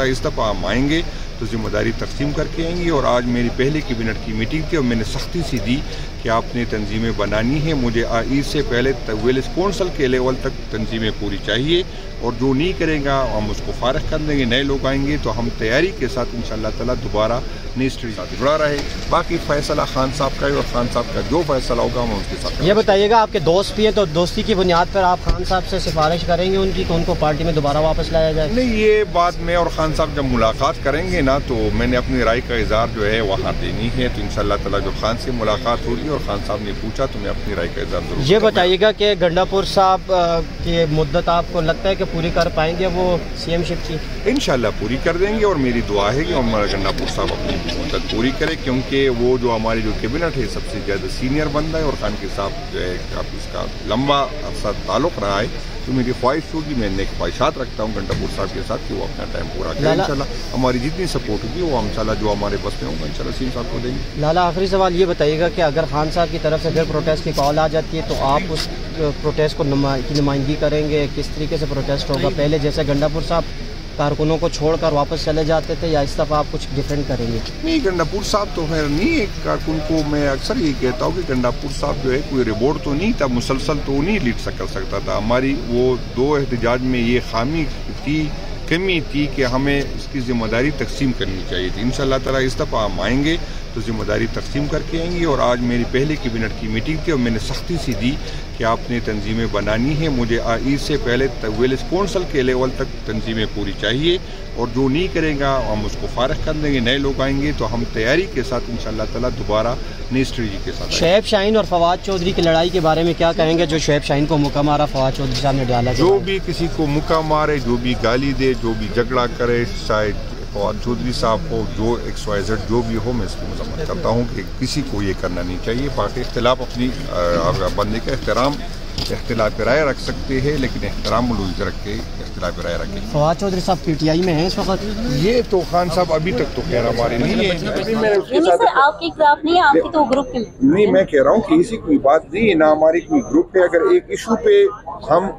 ताला इस दफ़ा हम आएंगे तो जिम्मेदारी तकसीम करके आएंगे। और आज मेरी पहले कैबिनेट की मीटिंग थी और मैंने सख्ती से दी कि आपने तंजीमें बनानी है, मुझे ईद से पहले वेल्स कौंसल के लेवल तक तंजीमें पूरी चाहिए, और जो नहीं करेगा हम उसको फारग कर देंगे, नए लोग आएंगे तो हम तैयारी के साथ इंशाअल्लाह ताला दोबारा नई स्ट्रीट साथ जुड़ा रहे। बाकी फैसला खान साहब का है और खान साहब का जो फैसला होगा हम उसके साथ। ये बताइएगा, आपके दोस्त भी हैं तो दोस्ती की बुनियाद पर आप खान साहब से सिफारिश करेंगे उनकी कि उनको पार्टी में दोबारा वापस लाया जाए? नहीं, ये बात मैं और खान साहब जब मुलाकात करेंगे ना तो मैंने अपनी राय का इज़हार जो है वहाँ देनी है, तो इंशाअल्लाह ताला जब खान से मुलाकात होगी और खान साहब ने पूछा तो मैं अपनी राय का इज़हार जरूर। ये बताइएगा कि गंडापुर साहब की मुद्दत आपको लगता है कि पूरी कर पाएंगे वो CM शिप की? इंशाअल्लाह पूरी कर देंगे और मेरी दुआ है कि हमारा गंडापुर साहब अपनी मुद्दत पूरी करे, क्योंकि वो जो हमारी जो कैबिनेट है सबसे ज़्यादा सीनियर बंदा है और खान के साथ जो है काफ़ी इसका लंबा अरसा ताल्लुक़ रहा है, तो मेरी ख्वाहिश होगी, मैं नेक ख्वाहिशात रखता हूँ गंडापुर साहब के साथ कि वो अपना टाइम पूरा करें। इंशाल्लाह हमारी जितनी सपोर्ट होगी वो इंशाल्लाह जो हमारे बस में होगा इंशाल्लाह CM साहब को देंगे। लाला, आखिरी सवाल ये बताइएगा कि अगर खान साहब की तरफ से फिर प्रोटेस्ट की कॉल आ जाती है तो आप उस प्रोटेस्ट को की नुमाइंदगी करेंगे? किस तरीके से प्रोटेस्ट होगा? पहले जैसे गंडापुर साहब कारकुनों को छोड़कर वापस चले जाते थे या इस दफ़ा आप कुछ डिफरेंट करेंगे? नहीं, गंडापुर साहब तो खैर नहीं, एक कारकुन को मैं अक्सर ये कहता हूँ कि गंडापुर साहब जो है कोई रिवॉर्ड तो नहीं था, मुसलसल तो नहीं लीड कर सकता था। हमारी वो दो एहतजाज में ये खामी थी, कमी थी कि हमें इसकी जिम्मेदारी तकसीम करनी चाहिए थी। इंशाअल्लाह ताला इस दफ़ा हम आएंगे तो जिम्मेदारी तकसीम करके आएंगे। और आज मेरी पहले कैबिनेट की मीटिंग थी और मैंने सख्ती से दी कि आपने तंजीमें बनानी है, मुझे ईद से पहले वेल्स कौंसल के लेवल तक तंजीमें पूरी चाहिए, और जो नहीं करेगा हम उसको फारग कर देंगे, नए लोग आएंगे तो हम तैयारी के साथ इंशाअल्लाह ताला दोबारा नई स्ट्रेटजी के साथ। शुएब शाहीन और फवाद चौधरी की लड़ाई के बारे में क्या कहेंगे? जो शुएब शाहीन को मुक्का मारा फवाद चौधरी साहब ने डाला, जो भी किसी को मुक्का मारे, जो भी गाली दे, जो भी झगड़ा करे, शायद फवाद चौधरी साहब को जो XYZ जो भी हो, मैं इसकी मजम्मत करता हूँ कि किसी को ये करना नहीं चाहिए। बाकी इख्तिलाफ अपनी बंदे का एहतराम, इख्तिलाफ राय रख सकते हैं, लेकिन एहतराम रख के इख्तिलाफ राय रखें। फवाद चौधरी साहब PTI में हैं इस वक्त? ये तो खान साहब अभी तक तो खैर हमारे नहीं है। आपके खिलाफ नहीं है, आपकी तो ग्रुप के नहीं, मैं कह रहा हूँ कि ऐसी कोई बात नहीं है, ना हमारी कोई ग्रुप है। अगर एक इशू पे हम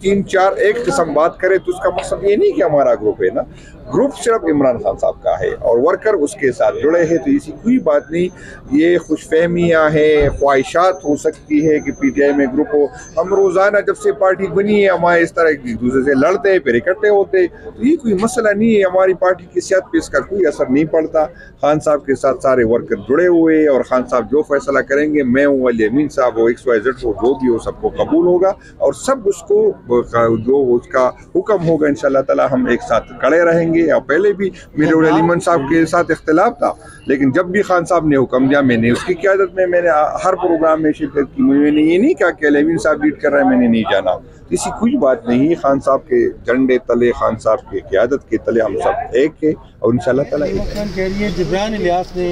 3-4 एक किस्म बात करें तो उसका मकसद ये नहीं कि हमारा ग्रुप है ना, ग्रुप सिर्फ इमरान खान साहब का है और वर्कर उसके साथ जुड़े हैं, तो ऐसी कोई बात नहीं। ये खुशफहमियाँ हैं, ख्वाहिशात हो सकती है कि PTI में ग्रुप हो। हम रोज़ाना जब से पार्टी बनी है हमारे इस तरह एक दूसरे से लड़ते हैं, फिर इकट्ठे होते, तो ये कोई मसला नहीं है। हमारी पार्टी की सियासत पे इसका कोई असर नहीं पड़ता। खान साहब के साथ सारे वर्कर जुड़े हुए और खान साहब जो फैसला करेंगे, मैं हूँ, अली अमीन साहब हो, XYZ हो, जो भी हो सबको कबूल होगा और सब उसको जो उसका हुक्म होगा इंशाअल्लाह ताला हम एक साथ खड़े रहेंगे। या पहले भी मेरे और अलीमन साहब के साथ इख्तिलाफ था, लेकिन जब भी खान साहब ने हुक्म दिया मैंने उसकी क़यादत में मैंने हर प्रोग्राम में शिरकत की। मैंने ये नहीं कहा कि अलीमन साहब लीड कर रहे हैं, मैंने नहीं जाना, इसी कोई बात नहीं। खान साहब के झंडे तले, खान साहब की क़यादत के तले हम सब एक है और इंशाअल्लाह ताला कह रही है जिब्रान इलियास ने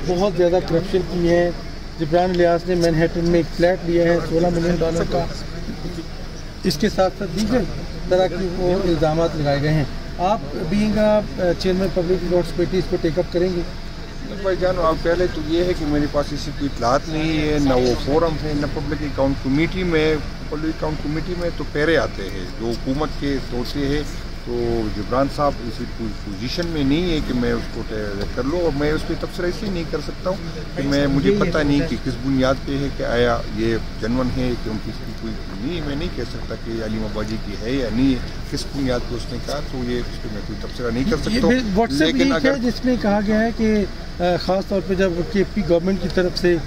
बहुत ज़्यादा करप्शन की है। जिब्रान इलियास ने मैनहट्टन में एक फ्लैट लिया है $16 मिलियन का। इसके साथ साथ दीगर तरह की वो इल्ज़ाम लगाए गए हैं। आप being chairman public records committee इसको टेकअप करेंगे? भाई जानो, अब पहले तो ये है कि मेरे पास इसी कोई इत्तलात नहीं है, न वो फोरम है, न पब्लिक अकाउंट कमेटी में। पब्लिक अकाउंट कमेटी में तो पैरे आते हैं जो हुकूमत के होते हैं, तो जिब्रान साहब इसी कोई पोजीशन में नहीं है कि मैं उसको कर लूँ, और मैं उस पर तबसरा इसलिए नहीं कर सकता हूँ कि मुझे पता नहीं कि किस बुनियाद पे है कि आया ये जनवन है, क्योंकि इसकी कोई नहीं, मैं नहीं कह सकता कि अलीम अब्बाजी की है या नहीं है, किस बुनियाद पे उसने कहा, तो ये उस पर मैं कोई तबसरा नहीं कर सकता। लेकिन अगर जिसमें कहा गया है कि ख़ास तौर पर जब KP गवर्नमेंट की तरफ से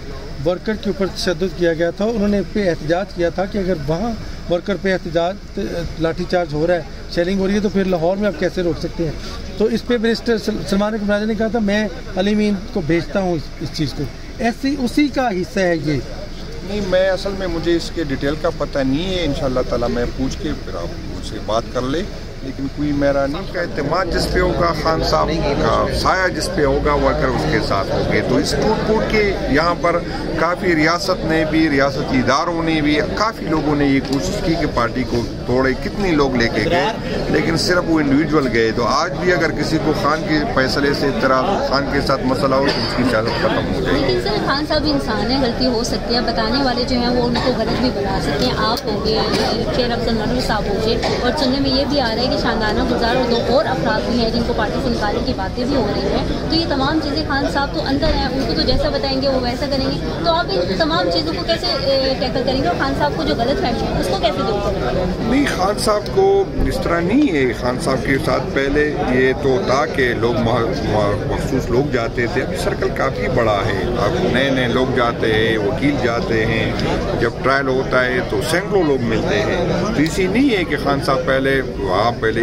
वर्कर के ऊपर तशद्दुद किया गया था, उन्होंने पे एहतजाज किया था कि अगर वहाँ वर्कर पे एहतजाज लाठीचार्ज हो रहा है, शेलिंग हो रही है, तो फिर लाहौर में आप कैसे रोक सकते हैं? तो इस पे बैरिस्टर सलमान इकबाल ने कहा था मैं अली अमीन को भेजता हूँ इस चीज़ को, ऐसी उसी का हिस्सा है ये? नहीं, मैं असल में मुझे इसके डिटेल का पता नहीं है। इंशाअल्लाह ताला मैं पूछ के फिर आप उनसे बात कर ले, लेकिन कोई मेरा नहीं का एतमाद जिस पे होगा, खान साहब का साया जिस पे होगा, वर्कर उसके साथ होंगे। तो इस टूट के यहाँ पर काफ़ी रियासत ने भी, रियासती इदारों ने भी, काफ़ी लोगों ने ये कोशिश की कि पार्टी को तोड़े, कितने लोग लेके गए, लेकिन सिर्फ वो इंडिविजुअल गए। तो आज भी अगर किसी को खान के फैसले से इतराज़, खान के साथ मसला हो तो उसकी सियासत खत्म हो जाएगी। लेकिन सर खान साहब इंसान है, गलती हो सकती है, बताने वाले जो हैं वो उनको गलत भी बता सकते हैं। आप हो गए, शेर अफजल नदवी साहब हो गए, और सुनने में ये भी आ रहा है कि शानदाना गुजार और 2 और अफराद भी हैं जिनको पार्टी से निकालने की बातें भी हो रही हैं। तो ये तमाम चीज़ें खान साहब तो अंदर हैं, उनको तो जैसा बताएंगे वो वैसा करेंगे। तो आप इन तमाम चीज़ों को कैसे टैकल करेंगे और खान साहब को जो गलत फहमी है उसको कैसे दूर करेंगे? नहीं, खान साहब को इस तरह नहीं है। खान साहब के साथ पहले ये तो था कि लोग मखसूस लोग जाते थे, अभी सर्कल काफ़ी बड़ा है, अब नए नए लोग जाते हैं, वकील जाते हैं, जब ट्रायल होता है तो सैकड़ों लोग मिलते हैं। तो इसी नहीं है कि खान साहब पहले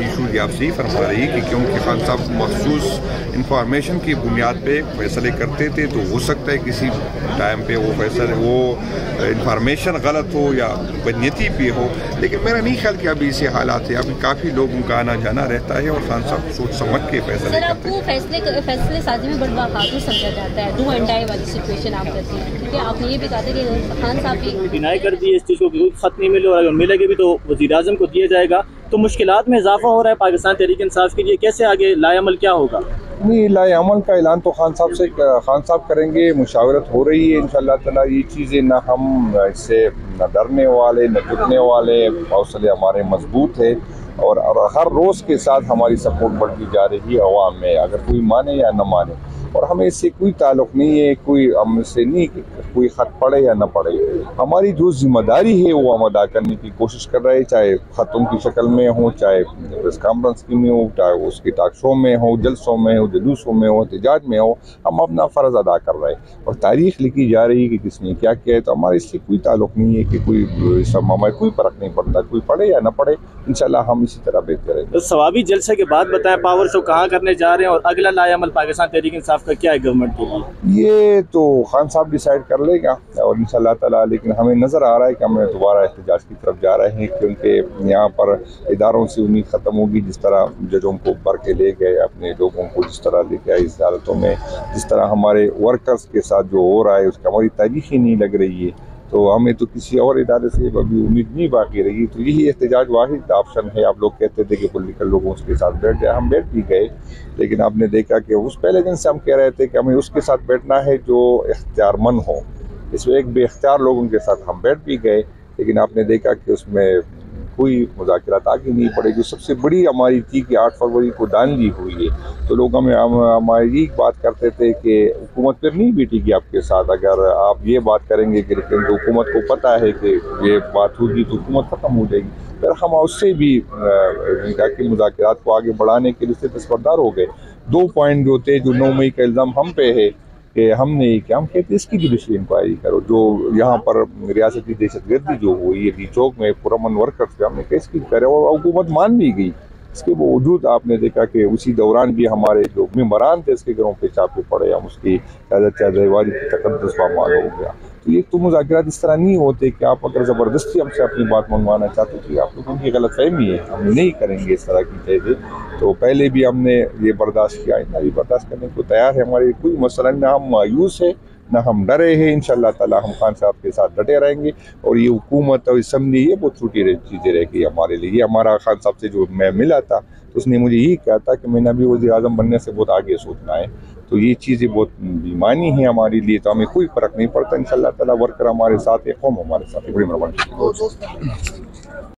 इशू आप सही फरमा रही कि क्योंकि खान साहब मखसूस इंफॉर्मेशन की बुनियाद पे फैसले करते थे, तो हो सकता है किसी टाइम पे वो फैसले वो इंफॉर्मेशन गलत हो या बदनीयती पे हो, लेकिन मेरा नहीं ख्याल कि अभी ऐसे हालात है। अभी काफ़ी लोगों का आना जाना रहता है और खान साहब सोच समझ के फैसले सर आपको फैसले साजी में बड़ा बहादुर समझा जाता है, डू एंड डाई वाली सिचुएशन आप करते हैं, ठीक है। आपने ये भी कहा था कि खान साहब भी डिनाई कर दी इस चीज़ को, कोई खत नहीं मिले, और अगर मिलेगी भी तो वज़ीर-ए-आज़म को दिया जाएगा। तो मुश्किलात में इजाफा हो रहा है पाकिस्तान तहरीक इंसाफ के लिए, कैसे आगे लाएअमल क्या होगा? नहीं, लाएअमल का ऐलान तो खान साहब करेंगे, मुशावरत हो रही है इंशाअल्लाह ताला। ये चीज़ें ना हम इससे न डरने वाले न झुकने वाले, हौसले हमारे मजबूत है और हर रोज़ के साथ हमारी सपोर्ट बढ़ती जा रही है अवाम में, अगर कोई माने या न माने। और हमें इससे कोई ताल्लुक़ नहीं है, कोई हमसे नहीं कि कोई ख़त पढ़े या न पढ़े। हमारी जो जिम्मेदारी है वो हम अदा करने की कोशिश कर रहे हैं, चाहे ख़तों की शक्ल में हो, चाहे प्रेस कॉन्फ्रेंस में हो, चाहे उसकी टॉक शो में हो, जलसों में हो, जुलूसों में हो, एहतजाज में हो, हम अपना फ़र्ज़ अदा कर रहे हैं। और तारीख़ लिखी जा रही है कि किसने क्या किया है, तो हमारे इससे कोई ताल्लुक़ नहीं है कि कोई हमें कोई फ़र्क नहीं पड़ता, कोई पढ़े या न पढ़े, इंशाल्लाह हम इसी तरह बेहतर करेंगे। तो सवाबी जलसे के बाद बताएं पावर शो कहाँ करने जा रहे हैं और अगला लाएअमल पाकिस्तान तहरीक इंसाफ का क्या है गवर्नमेंट के लिए? ये तो खान साहब डिसाइड कर लेगा और इंशाल्लाह ताला, लेकिन हमें नज़र आ रहा है कि हम दोबारा एहतजाज की तरफ जा रहे हैं, क्योंकि यहाँ पर इदारों से उम्मीद ख़त्म होगी। जिस तरह जजों को भर के ले गए, अपने लोगों को जिस तरह लेके आए इस हालतों में, जिस तरह हमारे वर्कर्स के साथ जो हो रहा है उसकी हमारी तारीख ही नहीं लग रही है, तो हमें तो किसी और इदारे से अभी उम्मीद नहीं बाकी रही। तो यही एहतजाज वाहिद ऑप्शन है। आप लोग कहते थे कि पॉलिटिकल लोगों उसके साथ बैठ जाए, हम बैठ भी गए, लेकिन आपने देखा कि उस पहले दिन से हम कह रहे थे कि हमें उसके साथ बैठना है जो इख्तियारमंद हो। इसमें एक बेख्तियार लोगों के साथ हम बैठ भी गए, लेकिन आपने देखा कि उसमें कोई मुज़ाकरात आगे नहीं पड़े। जो सबसे बड़ी हमारी थी कि 8 फरवरी को दांधी हुई है, तो लोग हमारी बात करते थे कि हुकूमत फिर नहीं बैठेगी आपके साथ, अगर आप ये बात करेंगे कि लेकिन तो हुकूमत को पता है कि ये बात होगी तो हुकूमत ख़त्म हो जाएगी। फिर हम उससे भी कि मुज़ाकरात को आगे बढ़ाने के लिए दस्तबरदार हो गए। 2 पॉइंट जो थे, जो 9 मई का इल्ज़ाम हम पे है कि हमने क्या हम कहते इसकी जुडिशरी इंक्वायरी करो, जो यहाँ पर रियासती दहशतगर्दी जो हुई है चौक में पुरअमन वर्कर्स पे, हमने केस की करे और हुकूमत मान भी गई। इसके बावजूद आपने देखा कि उसी दौरान भी हमारे जो मेम्बरान थे इसके घरों पे छापे पड़े, हम उसकी चाहवारी की तकद्दुस पामाल हो गया। तो ये तो मुज़ाकरात इस तरह नहीं होते कि आप अगर ज़बरदस्ती हमसे अपनी बात मनवाना चाहते हो, आप लोगों की गलतफहमी है, हम नहीं करेंगे इस तरह की चीज़ें। तो पहले भी हमने ये बर्दाश्त किया, इतना भी बर्दाश्त करने को तैयार है। हमारे कोई मसला ना हम मायूस है ना हम डरे हैं, इंशाअल्लाह ताला हम खान साहब के साथ डटे रहेंगे। और ये हुकूमत और असम्बली ये बहुत छोटी चीज़ें रहेगी हमारे लिए। ये हमारा खान साहब से जो मैं मिला था तो उसने मुझे यही कहा था कि मैंने अभी वज़ीर-ए-आज़म बनने से बहुत आगे सोचना है, तो ये चीज़ें बहुत बेईमानी है हमारे लिए, तो हमें कोई फ़र्क नहीं पड़ता। इंशाअल्लाह ताला वर्कर हमारे साथ है, कौम हमारे साथ है। बड़ी मेहरबानी।